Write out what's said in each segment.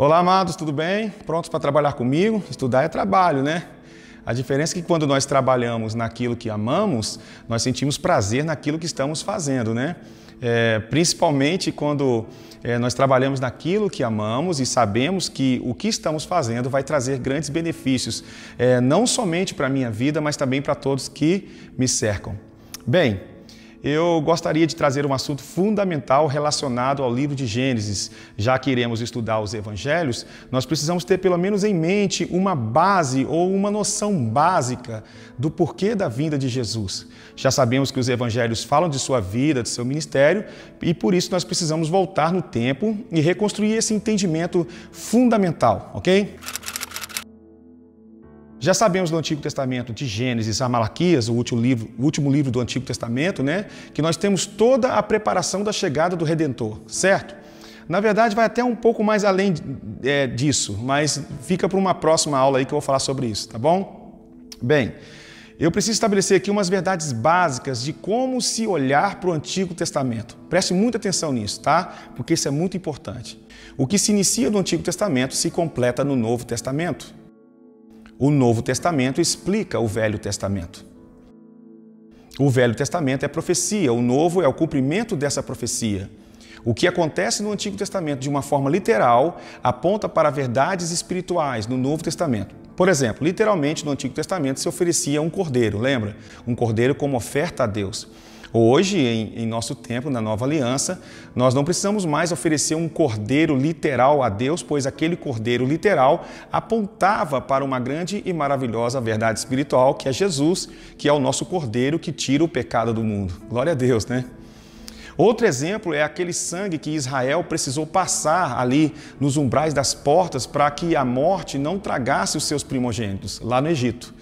Olá, amados, tudo bem? Prontos para trabalhar comigo? Estudar é trabalho, né? A diferença é que quando nós trabalhamos naquilo que amamos, nós sentimos prazer naquilo que estamos fazendo, né? Principalmente quando nós trabalhamos naquilo que amamos e sabemos que o que estamos fazendo vai trazer grandes benefícios, não somente para a minha vida, mas também para todos que me cercam. Bem, eu gostaria de trazer um assunto fundamental relacionado ao livro de Gênesis. Já que iremos estudar os evangelhos, nós precisamos ter pelo menos em mente uma base ou uma noção básica do porquê da vinda de Jesus. Já sabemos que os evangelhos falam de sua vida, de seu ministério, e por isso nós precisamos voltar no tempo e reconstruir esse entendimento fundamental, ok? Já sabemos do Antigo Testamento, de Gênesis a Malaquias, o último livro do Antigo Testamento, né? Que nós temos toda a preparação da chegada do Redentor, certo? Na verdade, vai até um pouco mais além disso, mas fica para uma próxima aula aí que eu vou falar sobre isso, tá bom? Bem, eu preciso estabelecer aqui umas verdades básicas de como se olhar para o Antigo Testamento. Preste muita atenção nisso, tá? Porque isso é muito importante. O que se inicia no Antigo Testamento se completa no Novo Testamento. O Novo Testamento explica o Velho Testamento. O Velho Testamento é profecia, o Novo é o cumprimento dessa profecia. O que acontece no Antigo Testamento de uma forma literal aponta para verdades espirituais no Novo Testamento. Por exemplo, literalmente no Antigo Testamento se oferecia um cordeiro, lembra? Um cordeiro como oferta a Deus. Hoje, em nosso tempo, na Nova Aliança, nós não precisamos mais oferecer um cordeiro literal a Deus, pois aquele cordeiro literal apontava para uma grande e maravilhosa verdade espiritual, que é Jesus, que é o nosso cordeiro que tira o pecado do mundo. Glória a Deus, né? Outro exemplo é aquele sangue que Israel precisou passar ali nos umbrais das portas para que a morte não tragasse os seus primogênitos, lá no Egito.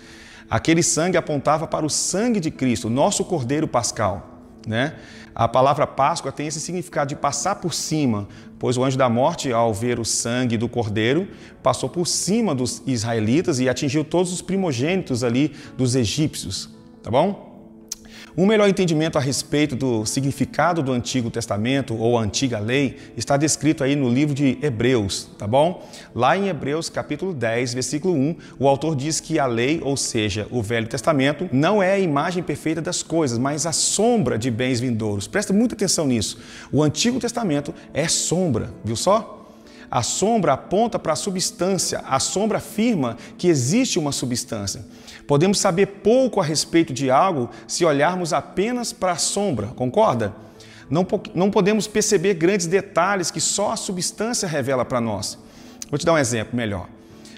Aquele sangue apontava para o sangue de Cristo, nosso Cordeiro Pascal, né? A palavra Páscoa tem esse significado de passar por cima, pois o anjo da morte, ao ver o sangue do Cordeiro, passou por cima dos israelitas e atingiu todos os primogênitos ali dos egípcios, tá bom? Um melhor entendimento a respeito do significado do Antigo Testamento ou a Antiga Lei está descrito aí no livro de Hebreus, tá bom? Lá em Hebreus capítulo 10, versículo 1, o autor diz que a lei, ou seja, o Velho Testamento, não é a imagem perfeita das coisas, mas a sombra de bens vindouros. Presta muita atenção nisso. O Antigo Testamento é sombra, viu só? A sombra aponta para a substância, a sombra afirma que existe uma substância. Podemos saber pouco a respeito de algo se olharmos apenas para a sombra, concorda? Não podemos perceber grandes detalhes que só a substância revela para nós. Vou te dar um exemplo melhor.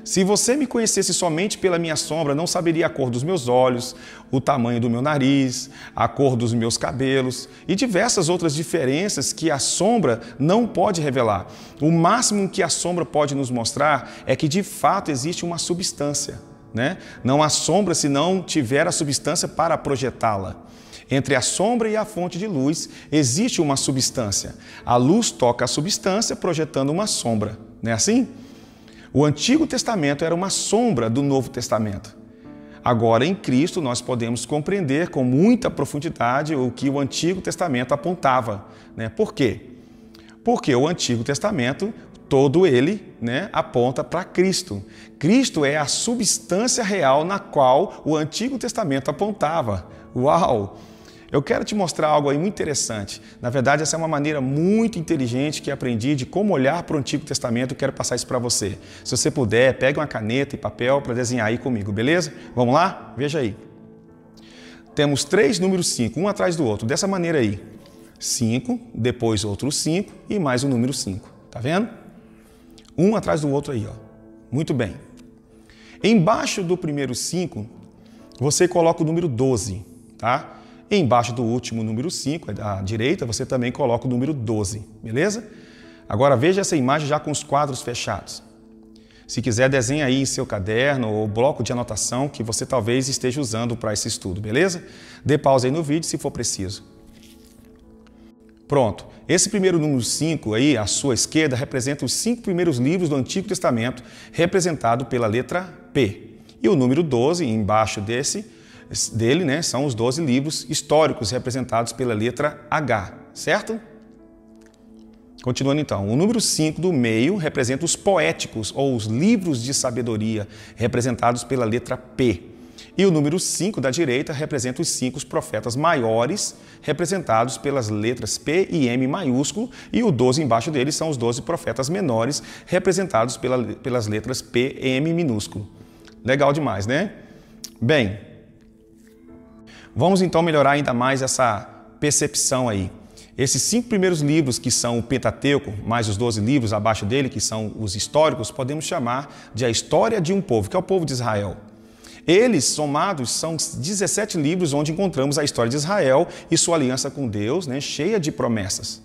Se você me conhecesse somente pela minha sombra, não saberia a cor dos meus olhos, o tamanho do meu nariz, a cor dos meus cabelos e diversas outras diferenças que a sombra não pode revelar. O máximo que a sombra pode nos mostrar é que de fato existe uma substância, né? Não há sombra se não tiver a substância para projetá-la. Entre a sombra e a fonte de luz existe uma substância. A luz toca a substância projetando uma sombra, não é assim? O Antigo Testamento era uma sombra do Novo Testamento. Agora, em Cristo, nós podemos compreender com muita profundidade o que o Antigo Testamento apontava, né? Por quê? Porque o Antigo Testamento, todo ele, né, aponta para Cristo. Cristo é a substância real na qual o Antigo Testamento apontava. Uau! Eu quero te mostrar algo aí muito interessante. Na verdade, essa é uma maneira muito inteligente que aprendi de como olhar para o Antigo Testamento e quero passar isso para você. Se você puder, pegue uma caneta e papel para desenhar aí comigo, beleza? Vamos lá? Veja aí. Temos 3 números 5, um atrás do outro, dessa maneira aí. 5, depois outros 5 e mais o número 5. Tá vendo? Um atrás do outro aí, ó. Muito bem. Embaixo do primeiro 5, você coloca o número 12, tá? Embaixo do último número 5, à direita, você também coloca o número 12, beleza? Agora veja essa imagem já com os quadros fechados. Se quiser, desenhe aí em seu caderno ou bloco de anotação que você talvez esteja usando para esse estudo, beleza? Dê pausa aí no vídeo se for preciso. Pronto. Esse primeiro número 5 aí, à sua esquerda, representa os 5 primeiros livros do Antigo Testamento, representado pela letra P. E o número 12, embaixo dele, né, são os 12 livros históricos representados pela letra H, certo? Continuando então, o número 5 do meio representa os poéticos ou os livros de sabedoria, representados pela letra P. E o número 5 da direita representa os 5 profetas maiores, representados pelas letras P e M maiúsculo, e o 12 embaixo deles são os 12 profetas menores, representados pelas letras P e M minúsculo. Legal demais, né? Bem, vamos então melhorar ainda mais essa percepção aí. Esses 5 primeiros livros, que são o Pentateuco, mais os 12 livros abaixo dele, que são os históricos, podemos chamar de a história de um povo, que é o povo de Israel. Eles, somados, são 17 livros onde encontramos a história de Israel e sua aliança com Deus, né, cheia de promessas.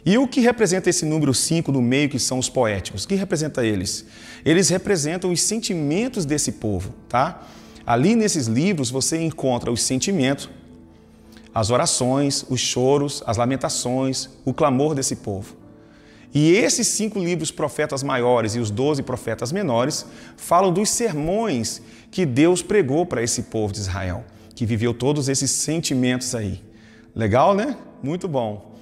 E o que representa esse número 5 no meio, que são os poéticos? O que representa eles? Eles representam os sentimentos desse povo, tá? Ali nesses livros você encontra os sentimentos, as orações, os choros, as lamentações, o clamor desse povo. E esses 5 livros profetas maiores e os 12 profetas menores falam dos sermões que Deus pregou para esse povo de Israel, que viveu todos esses sentimentos aí. Legal, né? Muito bom.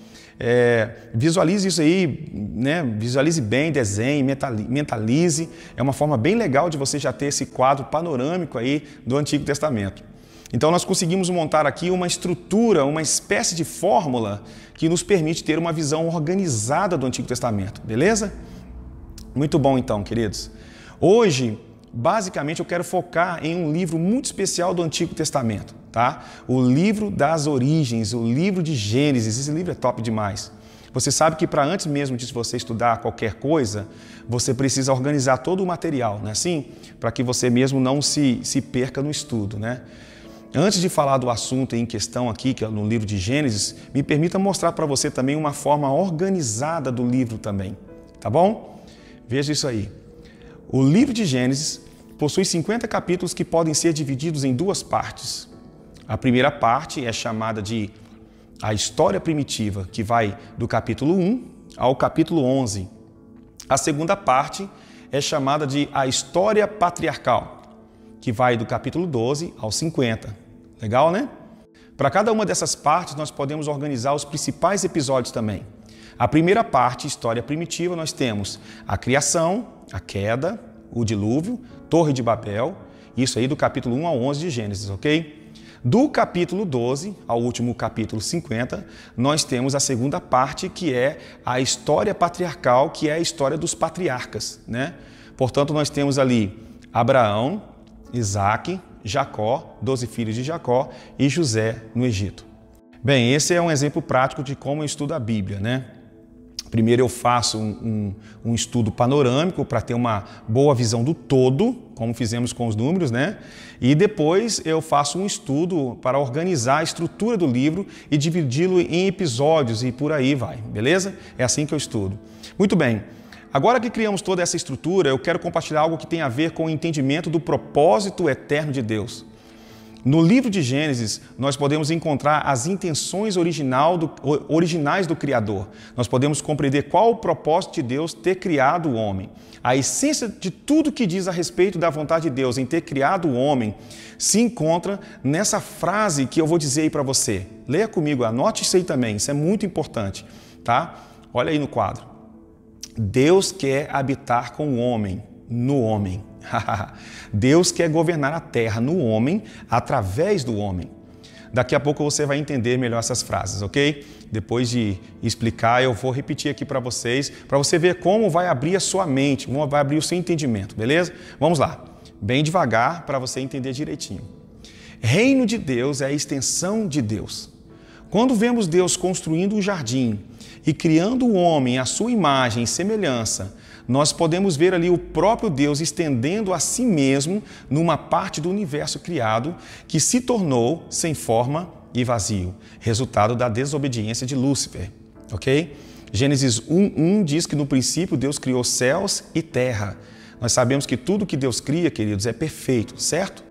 Visualize isso aí, né? Visualize bem, desenhe, mentalize. É uma forma bem legal de você já ter esse quadro panorâmico aí do Antigo Testamento. Então nós conseguimos montar aqui uma estrutura, uma espécie de fórmula que nos permite ter uma visão organizada do Antigo Testamento, beleza? Muito bom então, queridos. Hoje, basicamente, eu quero focar em um livro muito especial do Antigo Testamento, tá? O livro das origens, o livro de Gênesis. Esse livro é top demais. Você sabe que para antes mesmo de você estudar qualquer coisa, você precisa organizar todo o material, não é assim? Para que você mesmo não se perca no estudo, né? Antes de falar do assunto em questão aqui, que é no livro de Gênesis, me permita mostrar para você também uma forma organizada do livro também, tá bom? Veja isso aí. O livro de Gênesis possui 50 capítulos que podem ser divididos em 2 partes. A primeira parte é chamada de a história primitiva, que vai do capítulo 1 ao capítulo 11. A segunda parte é chamada de a história patriarcal, que vai do capítulo 12 ao 50. Legal, né? Para cada uma dessas partes, nós podemos organizar os principais episódios também. A primeira parte, história primitiva, nós temos a criação, a queda, o dilúvio, Torre de Babel, isso aí do capítulo 1 ao 11 de Gênesis, ok? Do capítulo 12 ao último capítulo 50, nós temos a segunda parte, que é a história patriarcal, que é a história dos patriarcas, né? Portanto, nós temos ali Abraão, Isaac, Jacó, 12 filhos de Jacó e José no Egito. Bem, esse é um exemplo prático de como eu estudo a Bíblia, né? Primeiro eu faço um estudo panorâmico para ter uma boa visão do todo, como fizemos com os números, né? E depois eu faço um estudo para organizar a estrutura do livro e dividi-lo em episódios e por aí vai, beleza? É assim que eu estudo. Muito bem. Agora que criamos toda essa estrutura, eu quero compartilhar algo que tem a ver com o entendimento do propósito eterno de Deus. No livro de Gênesis, nós podemos encontrar as intenções originais do Criador. Nós podemos compreender qual o propósito de Deus ter criado o homem. A essência de tudo que diz a respeito da vontade de Deus em ter criado o homem se encontra nessa frase que eu vou dizer aí para você. Leia comigo, anote isso aí também, isso é muito importante, tá? Olha aí no quadro. Deus quer habitar com o homem, no homem. Deus quer governar a terra no homem, através do homem. Daqui a pouco você vai entender melhor essas frases, ok? Depois de explicar, eu vou repetir aqui para você ver como vai abrir a sua mente, como vai abrir o seu entendimento, beleza? Vamos lá, bem devagar para você entender direitinho. Reino de Deus é a extensão de Deus. Quando vemos Deus construindo um jardim e criando o homem à sua imagem e semelhança, nós podemos ver ali o próprio Deus estendendo a si mesmo numa parte do universo criado que se tornou sem forma e vazio, resultado da desobediência de Lúcifer, ok? Gênesis 1:1 diz que no princípio Deus criou céus e terra. Nós sabemos que tudo que Deus cria, queridos, é perfeito, certo?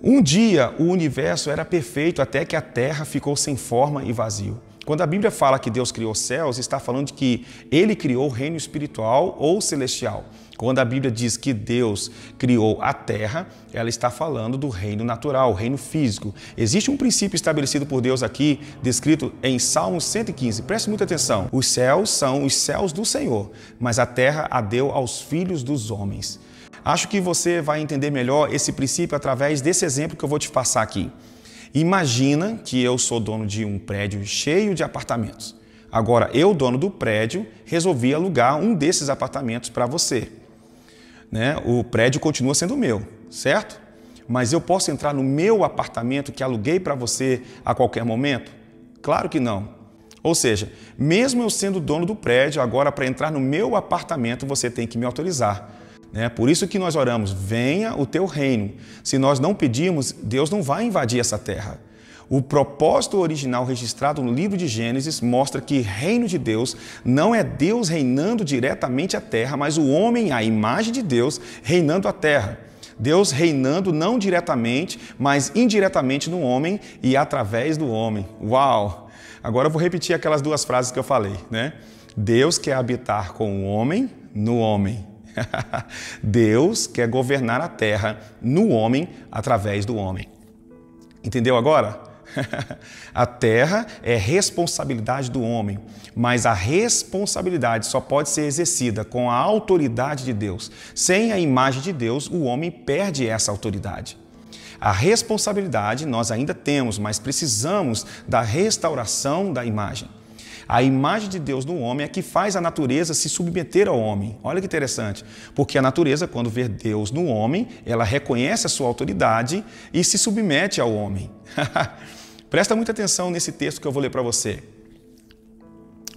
Um dia o universo era perfeito até que a terra ficou sem forma e vazio. Quando a Bíblia fala que Deus criou os céus, está falando de que Ele criou o reino espiritual ou celestial. Quando a Bíblia diz que Deus criou a terra, ela está falando do reino natural, o reino físico. Existe um princípio estabelecido por Deus aqui, descrito em Salmos 115. Preste muita atenção. Os céus são os céus do Senhor, mas a terra a deu aos filhos dos homens. Acho que você vai entender melhor esse princípio através desse exemplo que eu vou te passar aqui. Imagina que eu sou dono de um prédio cheio de apartamentos. Agora, eu, dono do prédio, resolvi alugar um desses apartamentos para você. O prédio continua sendo meu, certo? Mas eu posso entrar no meu apartamento que aluguei para você a qualquer momento? Claro que não. Ou seja, mesmo eu sendo dono do prédio, agora para entrar no meu apartamento você tem que me autorizar. Por isso que nós oramos, venha o teu reino. Se nós não pedirmos, Deus não vai invadir essa terra. O propósito original registrado no livro de Gênesis mostra que reino de Deus não é Deus reinando diretamente a terra, mas o homem, a imagem de Deus, reinando a terra. Deus reinando não diretamente, mas indiretamente no homem e através do homem. Uau! Agora eu vou repetir aquelas duas frases que eu falei, Deus quer habitar com o homem no homem. Deus quer governar a terra no homem através do homem. Entendeu agora? A terra é responsabilidade do homem, mas a responsabilidade só pode ser exercida com a autoridade de Deus. Sem a imagem de Deus, o homem perde essa autoridade. A responsabilidade nós ainda temos, mas precisamos da restauração da imagem. A imagem de Deus no homem é que faz a natureza se submeter ao homem. Olha que interessante, porque a natureza, quando vê Deus no homem, ela reconhece a sua autoridade e se submete ao homem. Presta muita atenção nesse texto que eu vou ler para você.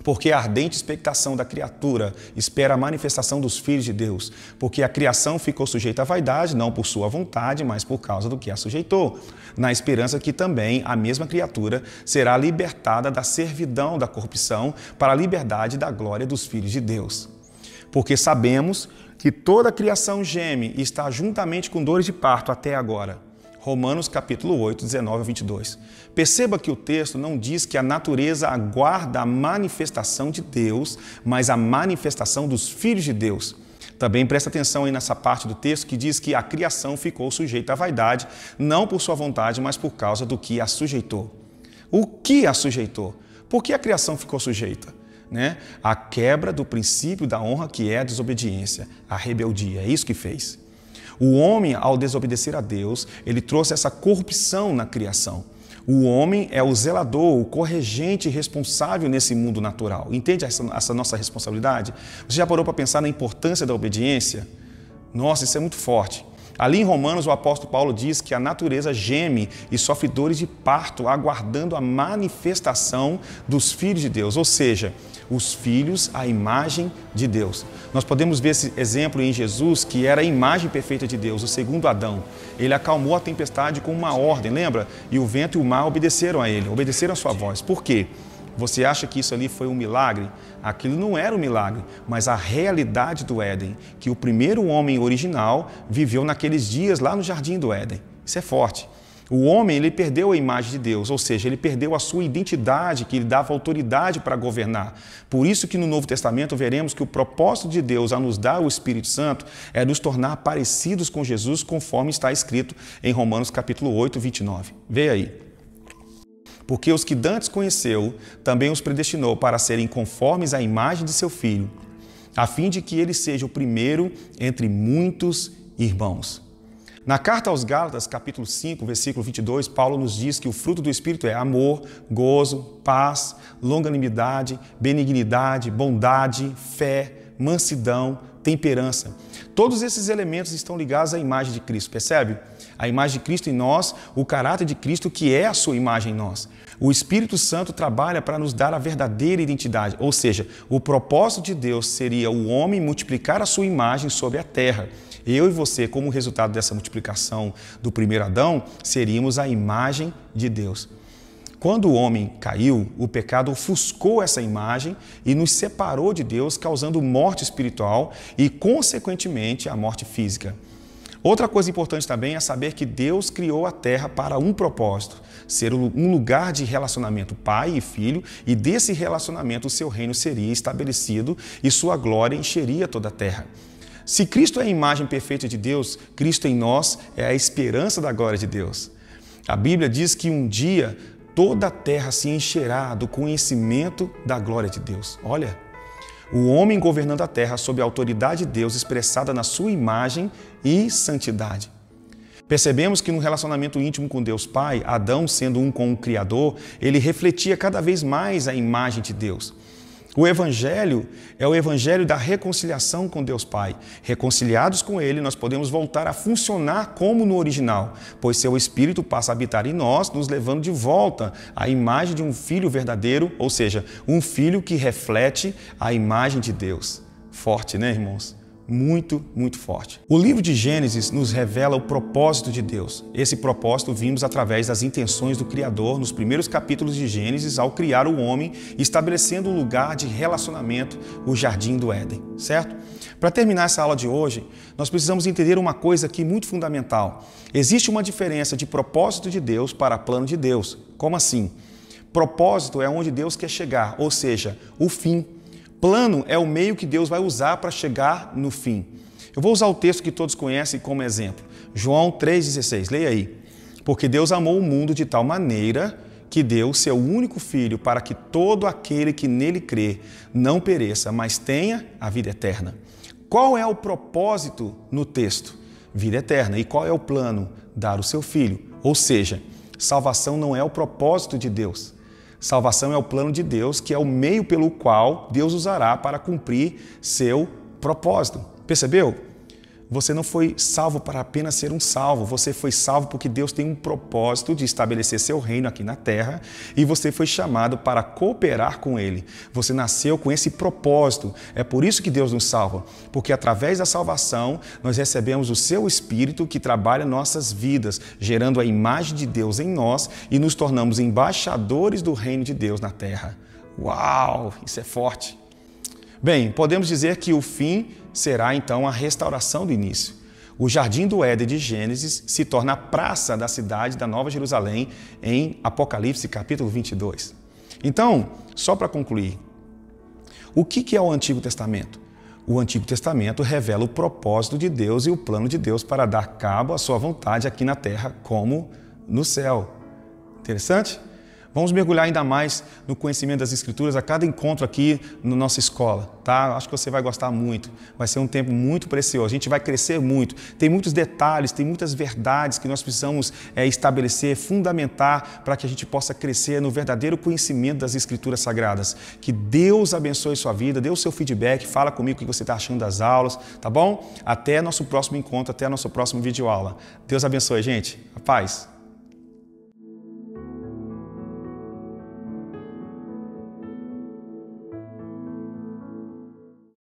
Porque a ardente expectação da criatura espera a manifestação dos filhos de Deus, porque a criação ficou sujeita à vaidade, não por sua vontade, mas por causa do que a sujeitou, na esperança que também a mesma criatura será libertada da servidão da corrupção para a liberdade da glória dos filhos de Deus. Porque sabemos que toda a criação geme e está juntamente com dores de parto até agora. Romanos capítulo 8, 19 a 22. Perceba que o texto não diz que a natureza aguarda a manifestação de Deus, mas a manifestação dos filhos de Deus. Também presta atenção aí nessa parte do texto que diz que a criação ficou sujeita à vaidade, não por sua vontade, mas por causa do que a sujeitou. O que a sujeitou? Por que a criação ficou sujeita? A quebra do princípio da honra, que é a desobediência, a rebeldia. É isso que fez. O homem, ao desobedecer a Deus, ele trouxe essa corrupção na criação. O homem é o zelador, o corregente responsável nesse mundo natural. Entende essa nossa responsabilidade? Você já parou para pensar na importância da obediência? Nossa, isso é muito forte. Ali em Romanos, o apóstolo Paulo diz que a natureza geme e sofre dores de parto, aguardando a manifestação dos filhos de Deus, ou seja, os filhos à imagem de Deus. Nós podemos ver esse exemplo em Jesus, que era a imagem perfeita de Deus, o segundo Adão. Ele acalmou a tempestade com uma ordem, lembra? E o vento e o mar obedeceram a ele, obedeceram a sua voz. Por quê? Você acha que isso ali foi um milagre? Aquilo não era um milagre, mas a realidade do Éden, que o primeiro homem original viveu naqueles dias lá no Jardim do Éden. Isso é forte. O homem, ele perdeu a imagem de Deus, ou seja, ele perdeu a sua identidade, que lhe dava autoridade para governar. Por isso que no Novo Testamento veremos que o propósito de Deus ao nos dar o Espírito Santo é nos tornar parecidos com Jesus, conforme está escrito em Romanos capítulo 8, 29. Vê aí. Porque os que dantes conheceu, também os predestinou para serem conformes à imagem de seu Filho, a fim de que ele seja o primeiro entre muitos irmãos. Na carta aos Gálatas, capítulo 5, versículo 22, Paulo nos diz que o fruto do Espírito é amor, gozo, paz, longanimidade, benignidade, bondade, fé, mansidão, temperança. Todos esses elementos estão ligados à imagem de Cristo, percebe? A imagem de Cristo em nós, o caráter de Cristo que é a sua imagem em nós. O Espírito Santo trabalha para nos dar a verdadeira identidade, ou seja, o propósito de Deus seria o homem multiplicar a sua imagem sobre a terra. Eu e você, como resultado dessa multiplicação do primeiro Adão, seríamos a imagem de Deus. Quando o homem caiu, o pecado ofuscou essa imagem e nos separou de Deus, causando morte espiritual e, consequentemente, a morte física. Outra coisa importante também é saber que Deus criou a terra para um propósito, ser um lugar de relacionamento pai e filho, e desse relacionamento o seu reino seria estabelecido e sua glória encheria toda a terra. Se Cristo é a imagem perfeita de Deus, Cristo em nós é a esperança da glória de Deus. A Bíblia diz que um dia toda a terra se encherá do conhecimento da glória de Deus. Olha, o homem governando a terra sob a autoridade de Deus expressada na sua imagem e santidade. Percebemos que no relacionamento íntimo com Deus Pai, Adão, sendo um com o Criador, ele refletia cada vez mais a imagem de Deus. O Evangelho é o Evangelho da reconciliação com Deus Pai. Reconciliados com Ele, nós podemos voltar a funcionar como no original, pois seu Espírito passa a habitar em nós, nos levando de volta à imagem de um filho verdadeiro, ou seja, um filho que reflete a imagem de Deus. Forte, né, irmãos? Muito, muito forte. O livro de Gênesis nos revela o propósito de Deus. Esse propósito vimos através das intenções do Criador nos primeiros capítulos de Gênesis ao criar o homem, estabelecendo um lugar de relacionamento, o Jardim do Éden, certo? Para terminar essa aula de hoje, nós precisamos entender uma coisa aqui muito fundamental. Existe uma diferença de propósito de Deus para plano de Deus. Como assim? Propósito é onde Deus quer chegar, ou seja, o fim. Plano é o meio que Deus vai usar para chegar no fim. Eu vou usar o texto que todos conhecem como exemplo. João 3,16, leia aí. Porque Deus amou o mundo de tal maneira que deu o seu único Filho para que todo aquele que nele crê não pereça, mas tenha a vida eterna. Qual é o propósito no texto? Vida eterna. E qual é o plano? Dar o seu Filho. Ou seja, salvação não é o propósito de Deus. Salvação é o plano de Deus, que é o meio pelo qual Deus usará para cumprir seu propósito. Percebeu? Você não foi salvo para apenas ser um salvo, você foi salvo porque Deus tem um propósito de estabelecer seu reino aqui na terra e você foi chamado para cooperar com Ele. Você nasceu com esse propósito, é por isso que Deus nos salva, porque através da salvação nós recebemos o seu Espírito que trabalha nossas vidas, gerando a imagem de Deus em nós e nos tornamos embaixadores do reino de Deus na terra. Uau, isso é forte! Bem, podemos dizer que o fim será então a restauração do início. O Jardim do Éden de Gênesis se torna a praça da cidade da Nova Jerusalém em Apocalipse capítulo 22. Então, só para concluir, o que é o Antigo Testamento? O Antigo Testamento revela o propósito de Deus e o plano de Deus para dar cabo à sua vontade aqui na terra como no céu. Interessante? Vamos mergulhar ainda mais no conhecimento das Escrituras a cada encontro aqui na nossa escola, tá? Acho que você vai gostar muito. Vai ser um tempo muito precioso. A gente vai crescer muito. Tem muitos detalhes, tem muitas verdades que nós precisamos estabelecer, fundamentar para que a gente possa crescer no verdadeiro conhecimento das Escrituras Sagradas. Que Deus abençoe sua vida, dê o seu feedback, fala comigo o que você está achando das aulas, tá bom? Até nosso próximo encontro, até nosso próximo videoaula. Deus abençoe, gente. A paz.